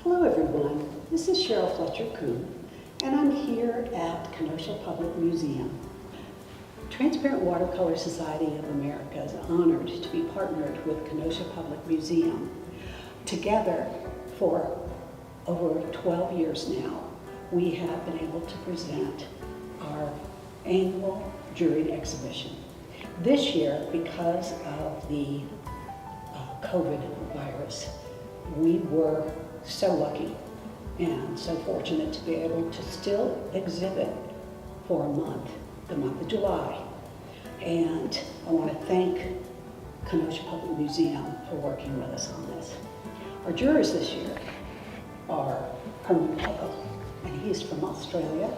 Hello everyone, this is Sheryl Fletcher Coon, and I'm here at Kenosha Public Museum. Transparent Watercolor Society of America is honored to be partnered with Kenosha Public Museum. Together for over 12 years now, we have been able to present our annual juried exhibition. This year, because of the COVID virus, we were so lucky and so fortunate to be able to still exhibit for a month, the month of July. And I want to thank Kenosha Public Museum for working with us on this. Our jurors this year are Herman Peggle, and he's from Australia,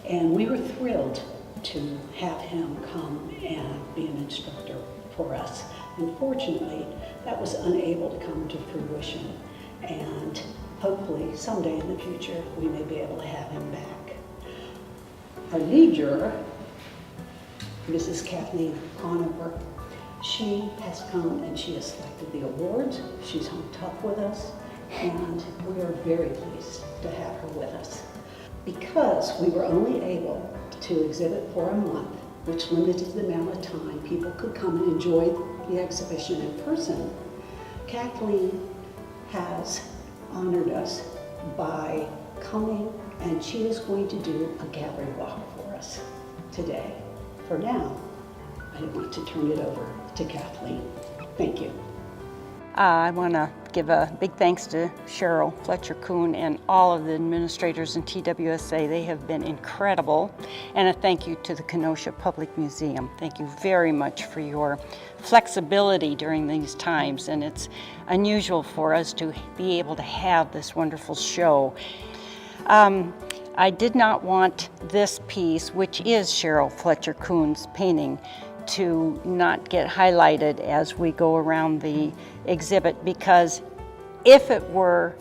and we were thrilled to have him come and be an instructor for us. Unfortunately, that was unable to come to fruition, and hopefully someday in the future we may be able to have him back. Our lead juror, Mrs. Kathleen Conover, she has come and she has selected the awards. She's hung tough with us, and we are very pleased to have her with us. Because we were only able to exhibit for a month, which limited the amount of time people could come and enjoy the exhibition in person, Kathleen has honored us by coming, and she is going to do a gallery walk for us today. For now, I want to turn it over to Kathleen. Thank you. I want to give a big thanks to Sheryl, Fletcher, Coon, and all of the administrators in TWSA. They have been incredible. And a thank you to the Kenosha Public Museum. Thank you very much for your flexibility during these times. And it's unusual for us to be able to have this wonderful show. I did not want this piece, which is Sheryl Fletcher Coon's painting, to not get highlighted as we go around the exhibit, because if I were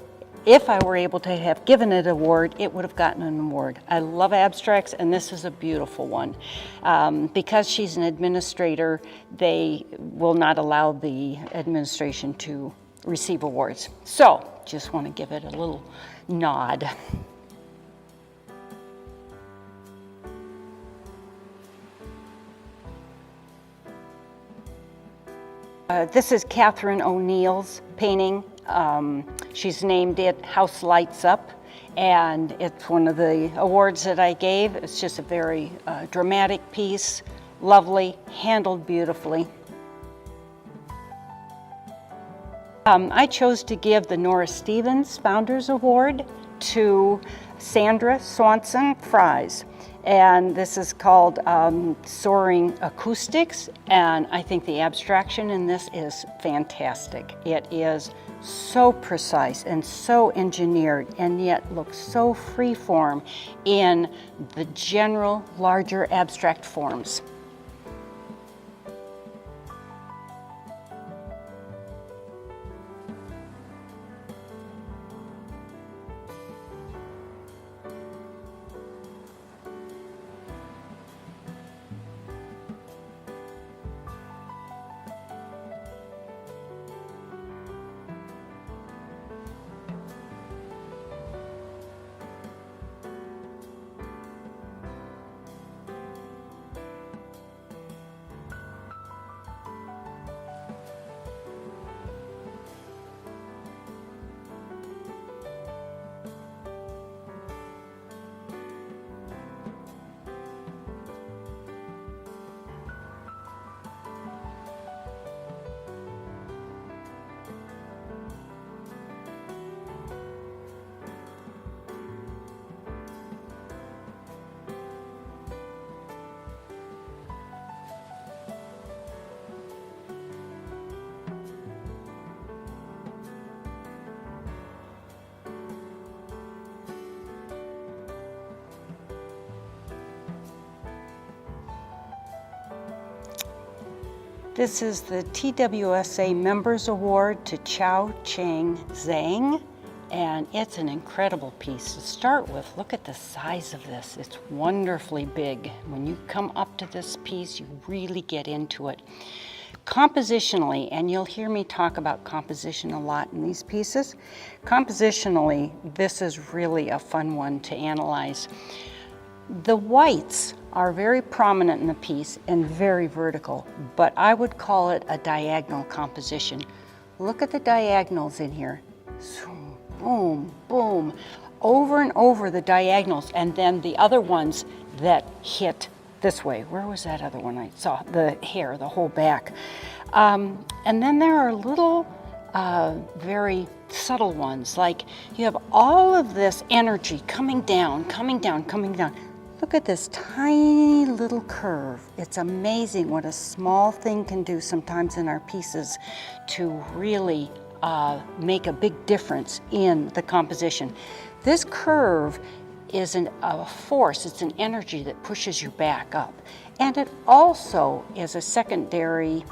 able to have given it an award, it would have gotten an award. I love abstracts, and this is a beautiful one. Because she's an administrator, they will not allow the administration to receive awards. So just want to give it a little nod. This is Catherine O'Neill's painting. She's named it House Lights Up, and it's one of the awards that I gave. It's just a very dramatic piece, lovely, handled beautifully. I chose to give the Nora Stevens Founders Award to Sandra Swanson Fries. And this is called Soaring Acoustics, and I think the abstraction in this is fantastic. It is so precise and so engineered, and yet looks so free-form in the general, larger abstract forms. This is the TWSA Members Award to Chow Chang Zhang, and it's an incredible piece to start with. Look at the size of this. It's wonderfully big. When you come up to this piece, you really get into it. Compositionally, and you'll hear me talk about composition a lot in these pieces, compositionally, this is really a fun one to analyze. The whites are very prominent in the piece and very vertical, but I would call it a diagonal composition. Look at the diagonals in here. Boom, boom, over and over the diagonals, and then the other ones that hit this way. Where was that other one I saw? The hair, the whole back. And then there are little, very subtle ones, like you have all of this energy coming down, coming down, coming down. Look at this tiny little curve. It's amazing what a small thing can do sometimes in our pieces to really make a big difference in the composition. This curve is a force, it's an energy that pushes you back up. And it also is a secondary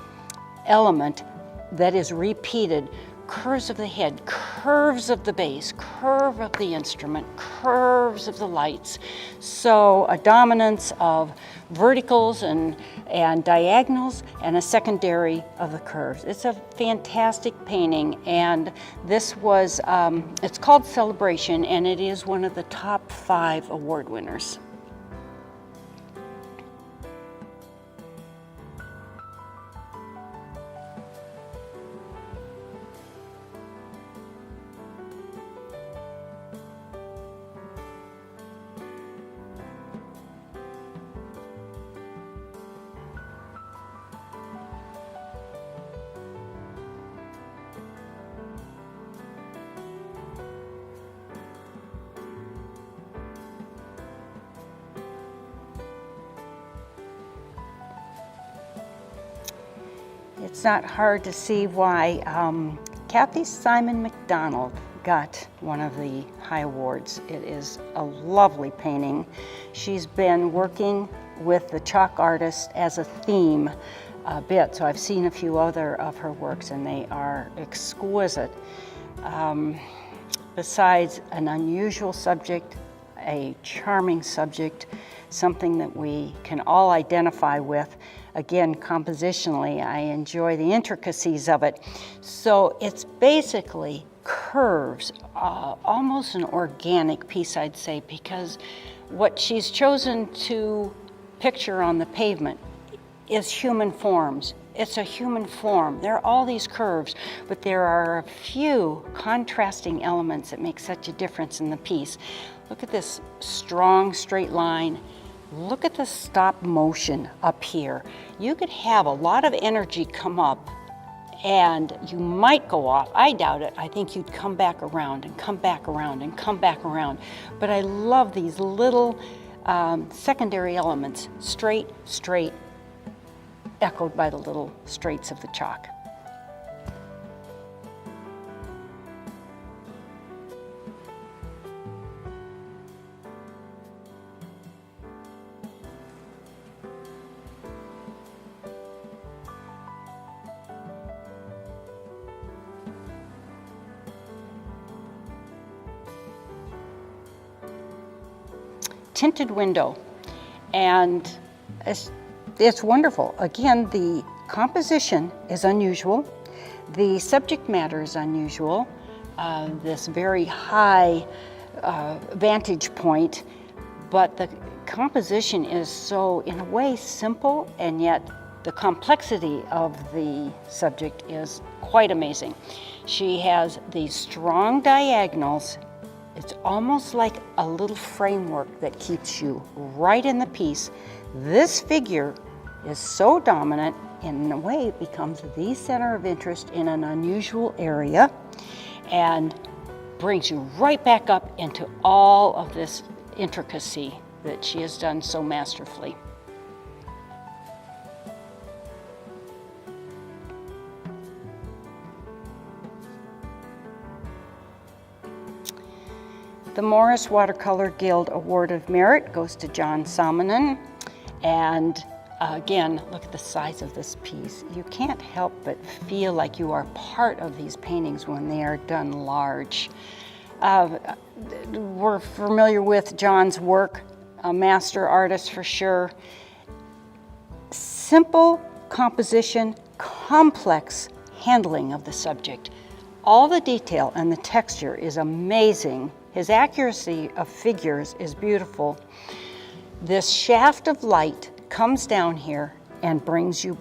element that is repeated. Curves of the head, curves of the bass, curve of the instrument, curves of the lights. So a dominance of verticals and diagonals, and a secondary of the curves. It's a fantastic painting, and this was, it's called Celebration, and it is one of the top 5 award winners. It's not hard to see why Kathy Simon McDonald got one of the high awards. It is a lovely painting. She's been working with the chalk artist as a theme a bit, so I've seen a few other of her works and they are exquisite. Besides an unusual subject, a charming subject, something that we can all identify with. Again, compositionally, I enjoy the intricacies of it. So it's basically curves, almost an organic piece, I'd say, because what she's chosen to picture on the pavement is human forms. It's a human form. There are all these curves, but there are a few contrasting elements that make such a difference in the piece. Look at this strong straight line. Look at the stop motion up here. You could have a lot of energy come up and you might go off. I doubt it. I think you'd come back around and come back around and come back around. But I love these little secondary elements, straight, straight, echoed by the little straights of the chalk. Tinted window, and it's wonderful. Again, the composition is unusual, the subject matter is unusual, this very high vantage point, but the composition is so, in a way, simple, and yet the complexity of the subject is quite amazing. She has these strong diagonals. It's almost like a little framework that keeps you right in the piece. This figure is so dominant, in a way it becomes the center of interest in an unusual area and brings you right back up into all of this intricacy that she has done so masterfully. The Morris Watercolor Guild Award of Merit goes to John Salmonen. And again, look at the size of this piece. You can't help but feel like you are part of these paintings when they are done large. We're familiar with John's work, a master artist for sure. Simple composition, complex handling of the subject. All the detail and the texture is amazing. His accuracy of figures is beautiful. This shaft of light comes down here and brings you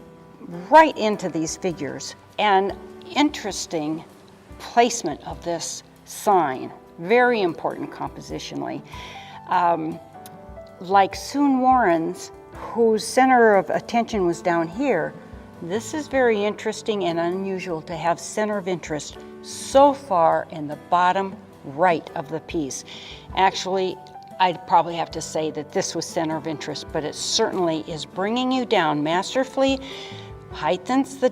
right into these figures. And interesting placement of this sign, very important compositionally. Like Soon Warren's, whose center of attention was down here, this is very interesting and unusual to have center of interest so far in the bottom right of the piece. Actually, I'd probably have to say that this was center of interest, but it certainly is bringing you down masterfully, heightens the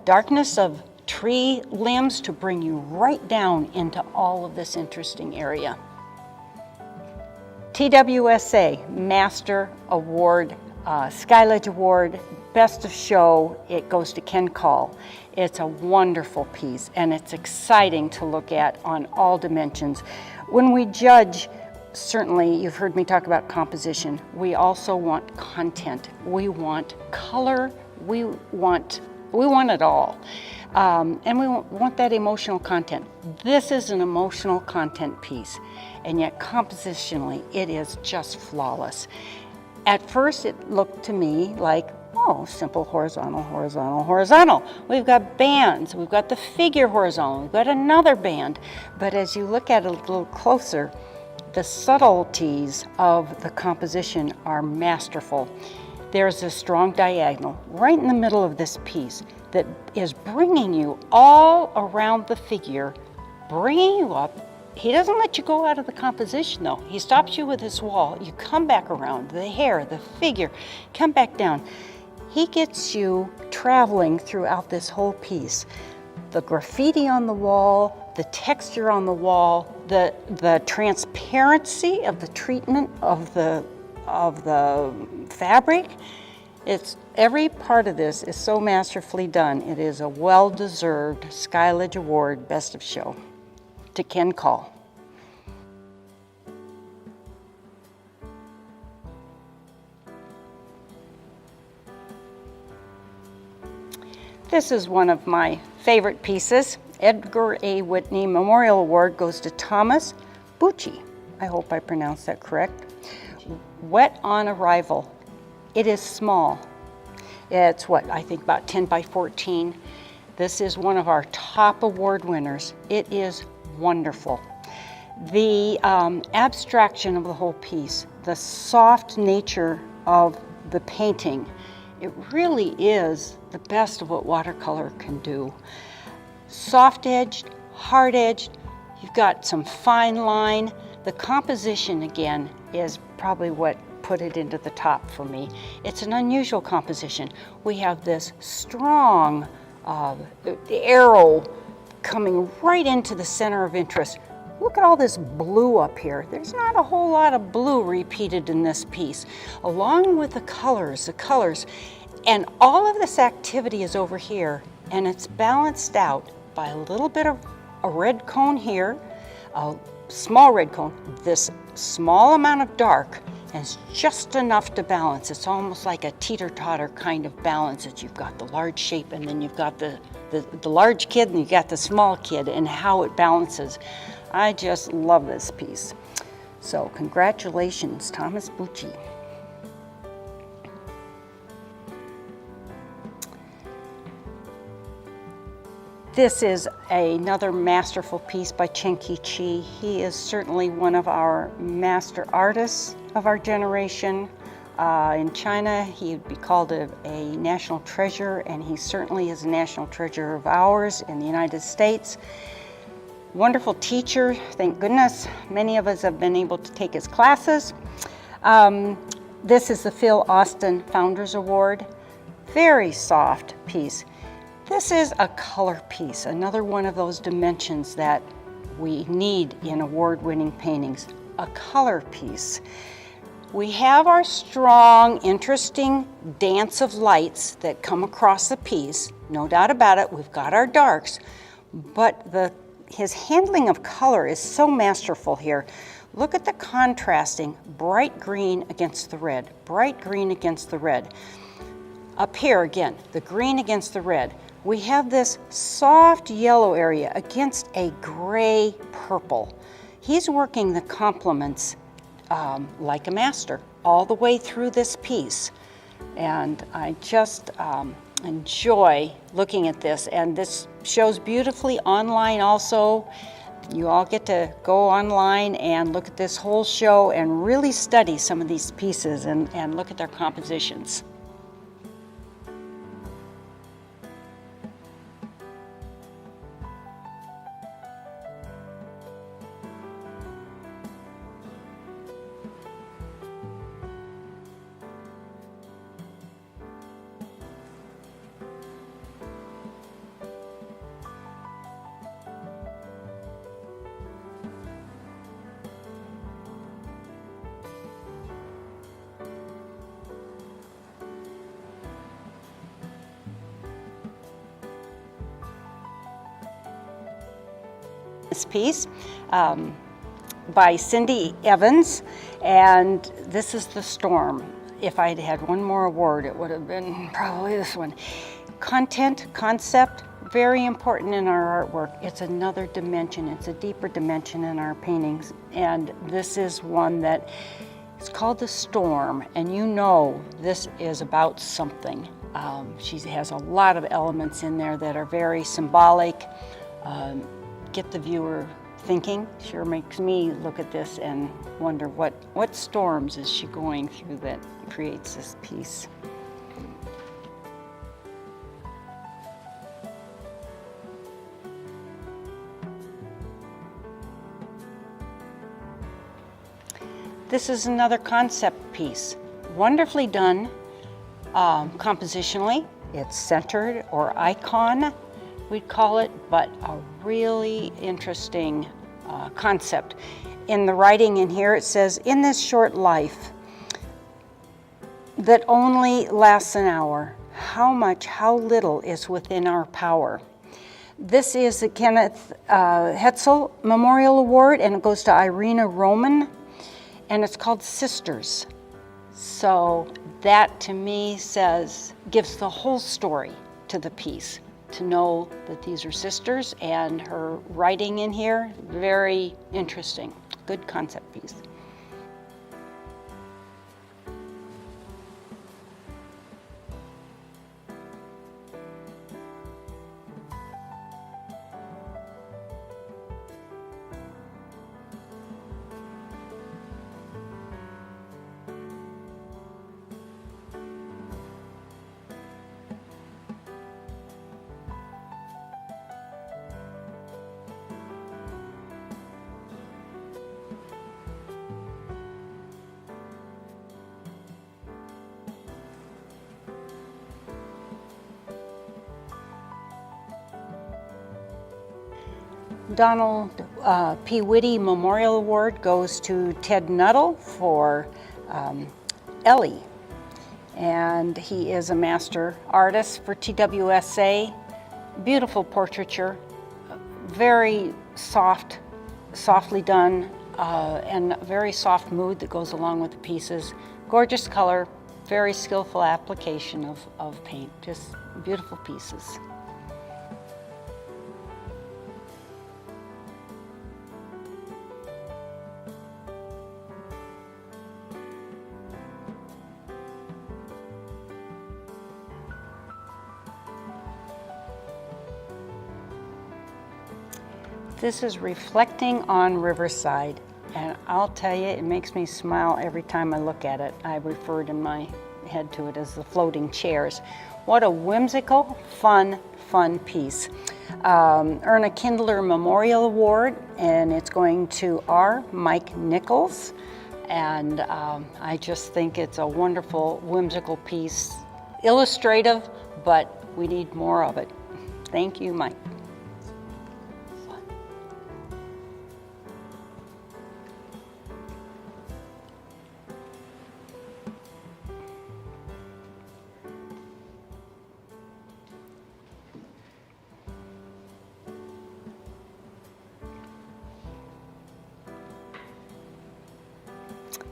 darkness of tree limbs to bring you right down into all of this interesting area. TWSA Master Award, Skyledge Award, Best of Show, it goes to Ken Call. It's a wonderful piece and it's exciting to look at on all dimensions. When we judge, certainly you've heard me talk about composition, we also want content. We want color, we want it all. And we want that emotional content. This is an emotional content piece, and yet compositionally, it is just flawless. At first, it looked to me like, oh, simple horizontal, horizontal, horizontal. We've got bands, we've got the figure horizontal, we've got another band. But as you look at it a little closer, the subtleties of the composition are masterful. There's a strong diagonal right in the middle of this piece that is bringing you all around the figure, bringing you up. He doesn't let you go out of the composition though. He stops you with this wall. You come back around, the hair, the figure, come back down. He gets you traveling throughout this whole piece. The graffiti on the wall, the texture on the wall, the transparency of the treatment of the fabric. It's every part of this is so masterfully done. It is a well-deserved Skyledge Award Best of Show to Ken Call. This is one of my favorite pieces. Edgar A. Whitney Memorial Award goes to Thomas Bucci. I hope I pronounced that correct. Wet on Arrival. It is small. It's what, I think about 10 by 14. This is one of our top award winners. It is wonderful. The abstraction of the whole piece, the soft nature of the painting, it really is the best of what watercolor can do. Soft-edged, hard-edged, you've got some fine line. The composition, again, is probably what put it into the top for me. It's an unusual composition. We have this strong arrow coming right into the center of interest. Look at all this blue up here. There's not a whole lot of blue repeated in this piece. Along with the colors, and all of this activity is over here, and it's balanced out by a little bit of a red cone here, a small red cone, this small amount of dark, and it's just enough to balance. It's almost like a teeter-totter kind of balance that you've got the large shape and then you've got the large kid and you've got the small kid and how it balances. I just love this piece. So congratulations, Thomas Bucci. This is another masterful piece by Chen-Ki Chi. He is certainly one of our master artists of our generation. In China, he would be called a national treasure, and he certainly is a national treasure of ours in the United States. Wonderful teacher, thank goodness. Many of us have been able to take his classes. This is the Phil Austin Founders Award. Very soft piece. This is a color piece, another one of those dimensions that we need in award-winning paintings, a color piece. We have our strong, interesting dance of lights that come across the piece, no doubt about it, we've got our darks, but his handling of color is so masterful here. Look at the contrasting bright green against the red, bright green against the red. Up here again, the green against the red. We have this soft yellow area against a gray purple. He's working the complements like a master all the way through this piece. And I just enjoy looking at this. And this shows beautifully online also. You all get to go online and look at this whole show and really study some of these pieces and look at their compositions. This piece by Cindy Evans, and this is The Storm. If I'd had one more award, it would have been probably this one. Concept, very important in our artwork. It's another dimension, it's a deeper dimension in our paintings, and this is one that is called The Storm, and you know this is about something. She has a lot of elements in there that are very symbolic. Get the viewer thinking. Sure makes me look at this and wonder what storms is she going through that creates this piece. This is another concept piece, wonderfully done compositionally. It's centered or icon, we'd call it, but a really interesting concept. In the writing in here, it says, in this short life that only lasts an hour, how little is within our power. This is the Kenneth Hetzel Memorial Award, and it goes to Irina Roman, and it's called Sisters. So that to me gives the whole story to the piece. To know that these are sisters, and her writing in here, very interesting. Good concept piece. Donald P. Whitty Memorial Award goes to Ted Nuttall for Ellie. And he is a master artist for TWSA. Beautiful portraiture, very softly done, and a very soft mood that goes along with the pieces. Gorgeous color, very skillful application of paint, just beautiful pieces. This is Reflecting on Riverside, and I'll tell you, it makes me smile every time I look at it. I referred in my head to it as the floating chairs. What a whimsical, fun piece. Earn a Kindler Memorial Award, and it's going to R. Mike Nichols. And I just think it's a wonderful, whimsical piece. Illustrative, but we need more of it. Thank you, Mike.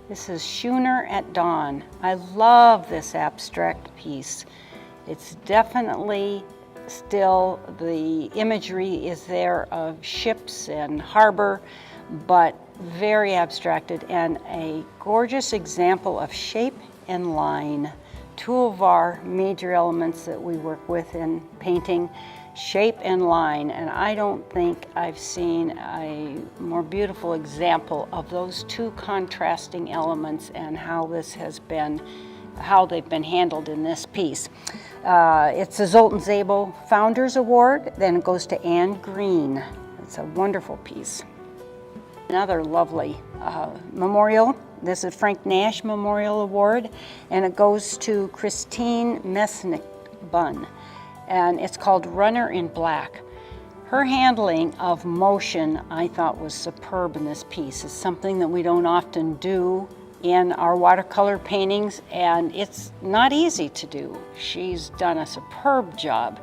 This is Schooner at Dawn. I love this abstract piece. It's definitely still, the imagery is there of ships and harbor, but very abstracted and a gorgeous example of shape and line. Two of our major elements that we work with in painting, shape and line, and I don't think I've seen a more beautiful example of those two contrasting elements and how they've been handled in this piece. It's a Zoltan Szabo Founders Award, then it goes to Anne Green. It's a wonderful piece. Another lovely memorial. This is Frank Nash Memorial Award, and it goes to Christine Mesnick-Bunn, and it's called Runner in Black. Her handling of motion, I thought, was superb in this piece. It's something that we don't often do in our watercolor paintings, and it's not easy to do. She's done a superb job,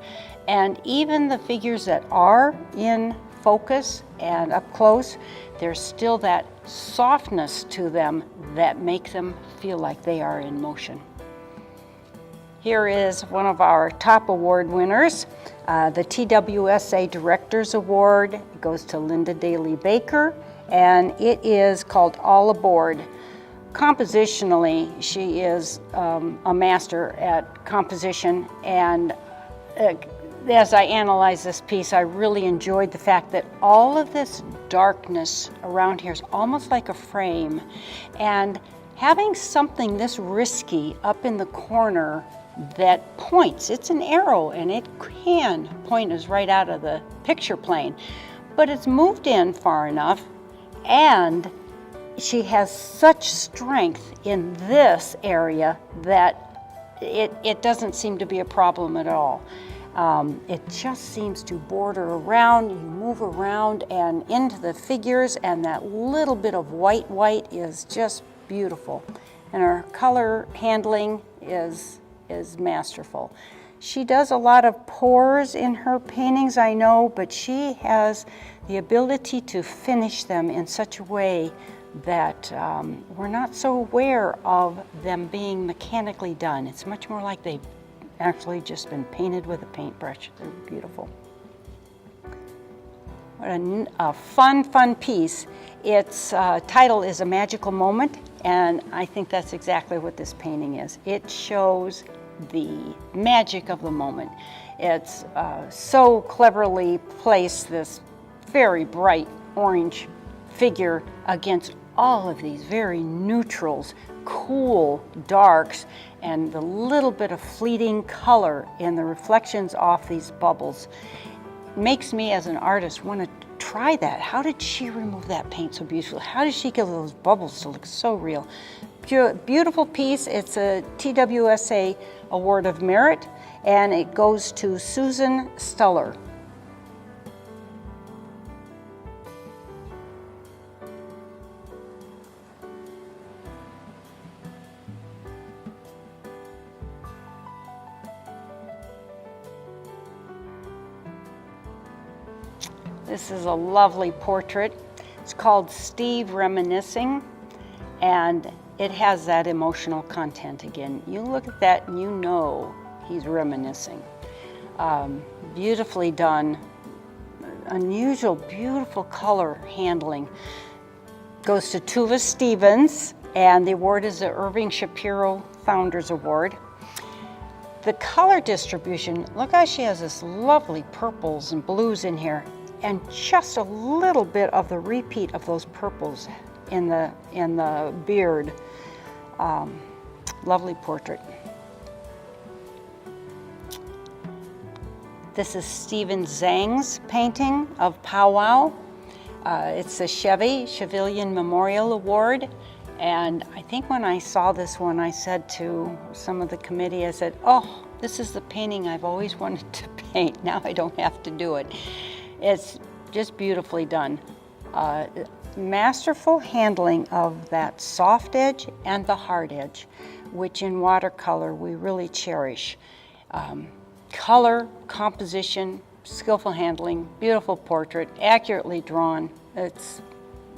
and even the figures that are in focus and up close, there's still that softness to them that make them feel like they are in motion. Here is one of our top award winners, the TWSA Directors Award. It goes to Linda Daly Baker, and it is called All Aboard. Compositionally, she is a master at composition, and as I analyze this piece, I really enjoyed the fact that all of this darkness around here is almost like a frame, and having something this risky up in the corner that points, it's an arrow and it can point us right out of the picture plane, but it's moved in far enough, and she has such strength in this area that it doesn't seem to be a problem at all. It just seems to border around, you move around and into the figures, and that little bit of white is just beautiful. And her color handling is masterful. She does a lot of pores in her paintings, I know, but she has the ability to finish them in such a way that we're not so aware of them being mechanically done. It's much more like they've actually just been painted with a paintbrush. They're beautiful. What a fun piece. Its title is A Magical Moment, and I think that's exactly what this painting is. It shows the magic of the moment. It's so cleverly placed, this very bright orange figure against all of these very neutrals, cool darks, and the little bit of fleeting color in the reflections off these bubbles. It makes me as an artist want to try that. How did she remove that paint so beautifully? How did she get those bubbles to look so real? Beautiful piece. It's a TWSA Award of Merit, and it goes to Susan Stuller. This is a lovely portrait. It's called Steve Reminiscing, and it has that emotional content again. You look at that and you know he's reminiscing. Beautifully done, unusual, beautiful color handling. Goes to Tuva Stevens, and the award is the Irving Shapiro Founders Award. The color distribution, look how she has this lovely purples and blues in here, and just a little bit of the repeat of those purples in the beard. Lovely portrait. This is Stephen Zhang's painting of Pow Wow. It's the Chevalier Memorial Award. And I think when I saw this one, I said to some of the committee, I said, oh, this is the painting I've always wanted to paint. Now I don't have to do it. It's just beautifully done. Masterful handling of that soft edge and the hard edge, which in watercolor we really cherish. Color, composition, skillful handling, beautiful portrait, accurately drawn. It's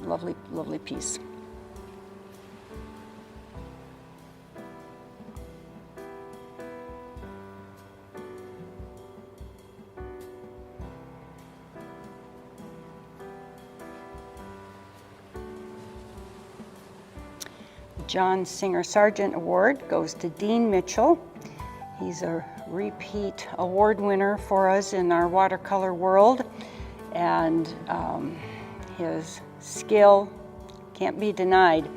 a lovely, lovely piece. John Singer Sargent Award goes to Dean Mitchell. He's a repeat award winner for us in our watercolor world, and his skill can't be denied.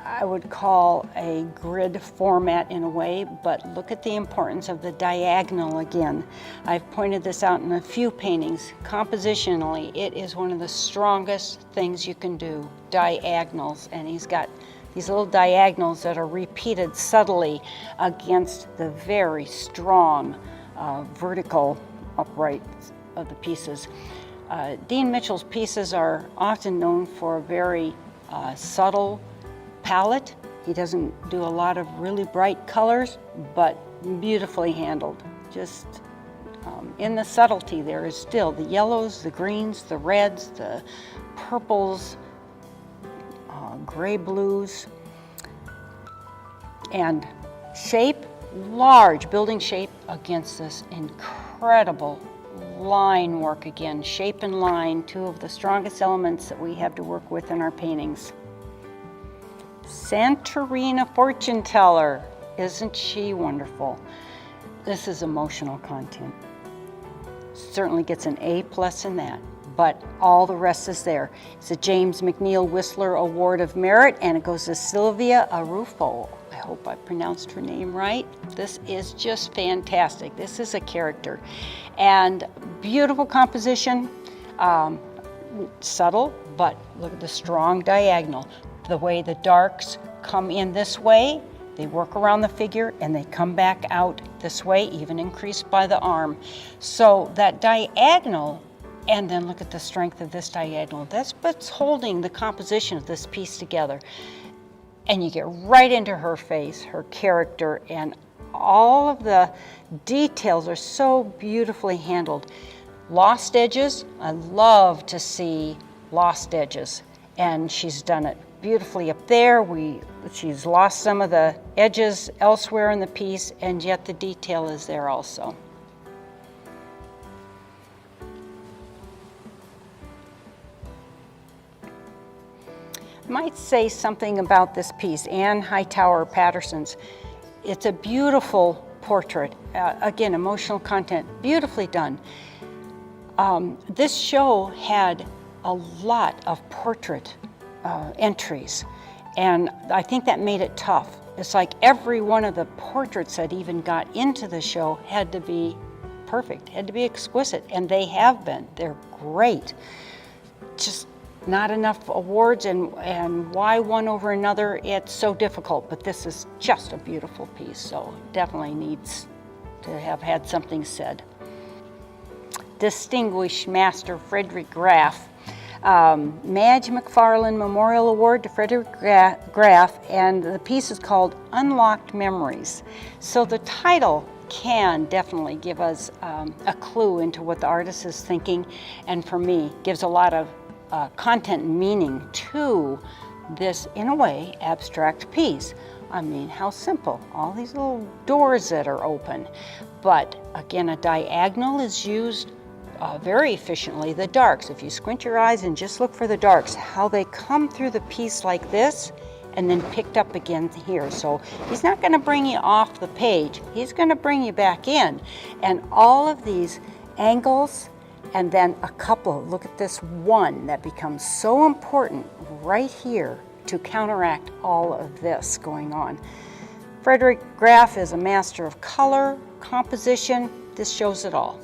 I would call a grid format in a way, but look at the importance of the diagonal again. I've pointed this out in a few paintings. Compositionally, it is one of the strongest things you can do, diagonals, and he's got these little diagonals that are repeated subtly against the very strong vertical uprights of the pieces. Dean Mitchell's pieces are often known for a very subtle palette. He doesn't do a lot of really bright colors, but beautifully handled. Just in the subtlety there is still the yellows, the greens, the reds, the purples, gray blues, and shape, large building shape against this incredible line work again. Shape and line, two of the strongest elements that we have to work with in our paintings. Santorina Fortune Teller, isn't she wonderful? This is emotional content. Certainly gets an A+ in that, but all the rest is there. It's a James McNeill Whistler Award of Merit, and it goes to Sylvia Arufo. I hope I pronounced her name right. This is just fantastic. This is a character. And beautiful composition, subtle, but look at the strong diagonal. The way the darks come in this way, they work around the figure and they come back out this way, even increased by the arm. So that diagonal, and then look at the strength of this diagonal. That's what's holding the composition of this piece together. And you get right into her face, her character, and all of the details are so beautifully handled. Lost edges, I love to see lost edges, and she's done it beautifully up there. She's lost some of the edges elsewhere in the piece, and yet the detail is there also. I might say something about this piece, Anne Hightower Patterson's. It's a beautiful portrait. Again, emotional content, beautifully done. This show had a lot of portrait entries, and I think that made it tough. It's like every one of the portraits that even got into the show had to be perfect, had to be exquisite, and they have been. They're great. Just not enough awards, and why one over another, it's so difficult, but this is just a beautiful piece, so definitely needs to have had something said. Distinguished Master Frederick Graff. Madge McFarlane Memorial Award to Frederick Graff, and the piece is called Unlocked Memories. So the title can definitely give us a clue into what the artist is thinking, and for me, gives a lot of content and meaning to this, in a way, abstract piece. I mean, how simple. All these little doors that are open. But again, a diagonal is used very efficiently. The darks, if you squint your eyes and just look for the darks, how they come through the piece like this and then picked up again here. So he's not going to bring you off the page. He's going to bring you back in. And all of these angles, and then a couple, look at this one that becomes so important right here to counteract all of this going on. Frederick Graff is a master of color, composition. This shows it all.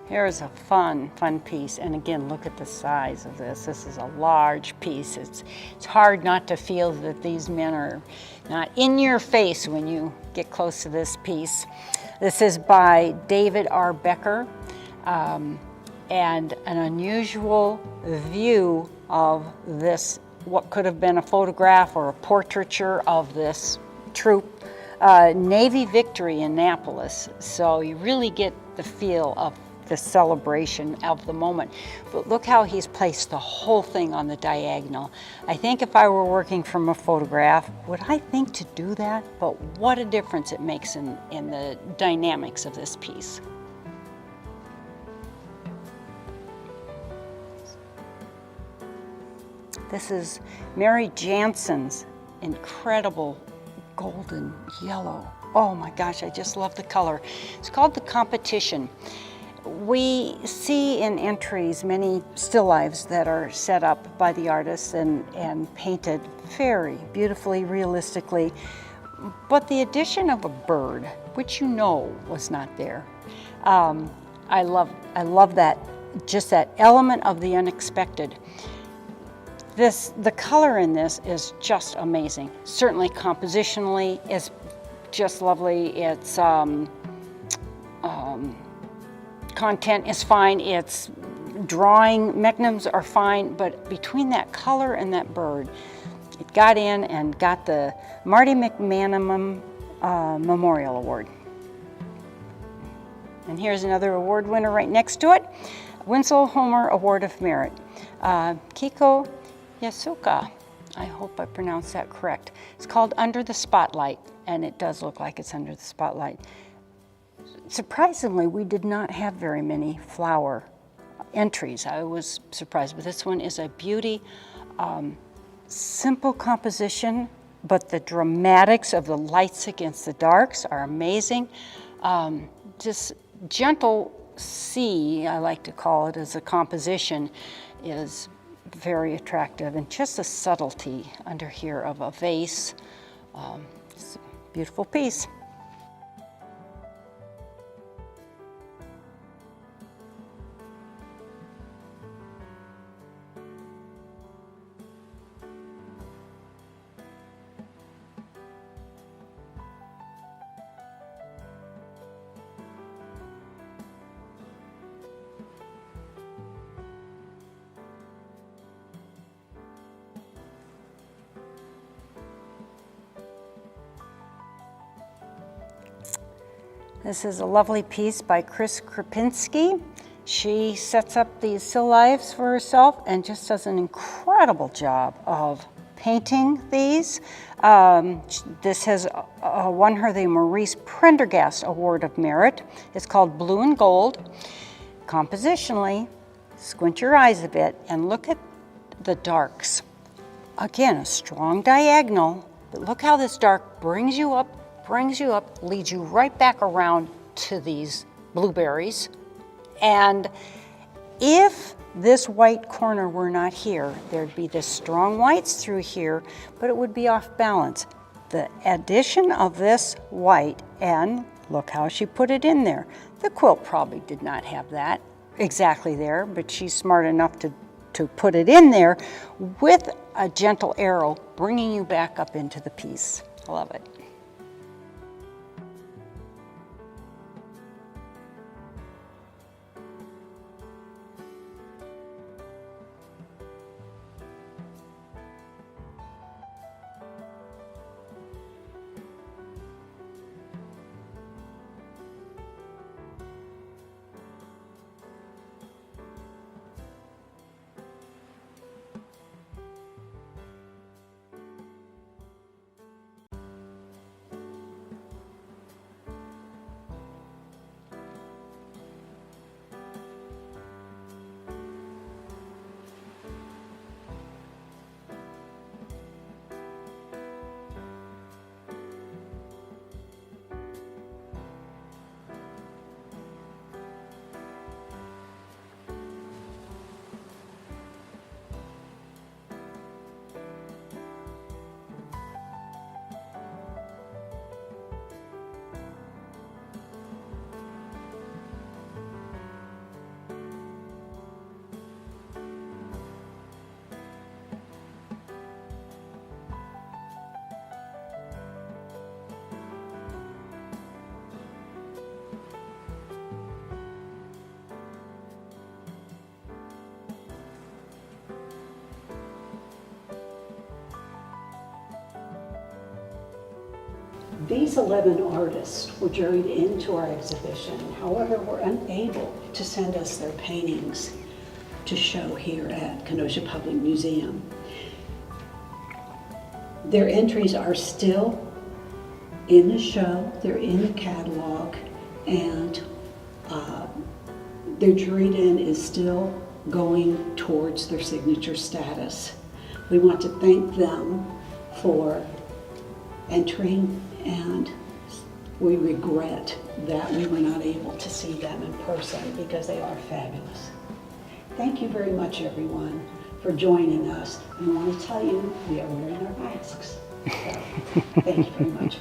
Here's a fun piece. And again, look at the size of this. This is a large piece. It's hard not to feel that these men are not in your face when you get close to this piece. This is by David R. Becker, and an unusual view of this, what could have been a photograph or a portraiture of this troop. Navy victory in Annapolis. So you really get the feel of the celebration of the moment. But look how he's placed the whole thing on the diagonal. I think if I were working from a photograph, would I think to do that? But what a difference it makes in the dynamics of this piece. This is Mary Jansen's incredible golden yellow. Oh my gosh, I just love the color. It's called The Competition. We see in entries many still lifes that are set up by the artists and painted very beautifully, realistically, but the addition of a bird, which you know was not there. I love that, just that element of the unexpected. The color in this is just amazing. Certainly compositionally is just lovely. It's content is fine. Its drawing mechanisms are fine, but between that color and that bird, it got in and got the Marty McManaman Memorial Award. And here's another award winner right next to it, Winslow Homer Award of Merit. Kiko Yasuka, I hope I pronounced that correct. It's called Under the Spotlight, and it does look like it's under the spotlight. Surprisingly, we did not have very many flower entries. I was surprised, but this one is a beauty. Simple composition, but the dramatics of the lights against the darks are amazing. Just gentle sea, I like to call it, as a composition, is very attractive, and just the subtlety under here of a vase. It's a beautiful piece. This is a lovely piece by Chris Krupinski. She sets up these still lifes for herself and just does an incredible job of painting these. This has won her the Maurice Prendergast Award of Merit. It's called Blue and Gold. Compositionally, squint your eyes a bit and look at the darks. Again, a strong diagonal, but look how this dark brings you up, leads you right back around to these blueberries. And if this white corner were not here, there'd be this strong whites through here, but it would be off balance. The addition of this white, and look how she put it in there. The quilt probably did not have that exactly there, but she's smart enough to put it in there with a gentle arrow, bringing you back up into the piece. I love it. These 11 artists were juried into our exhibition, however, were unable to send us their paintings to show here at Kenosha Public Museum. Their entries are still in the show, they're in the catalog, and their juried in is still going towards their signature status. We want to thank them for entering, and we regret that we were not able to see them in person because they are fabulous. Thank you very much, everyone, for joining us. And I want to tell you, we are wearing our masks. So, thank you very much.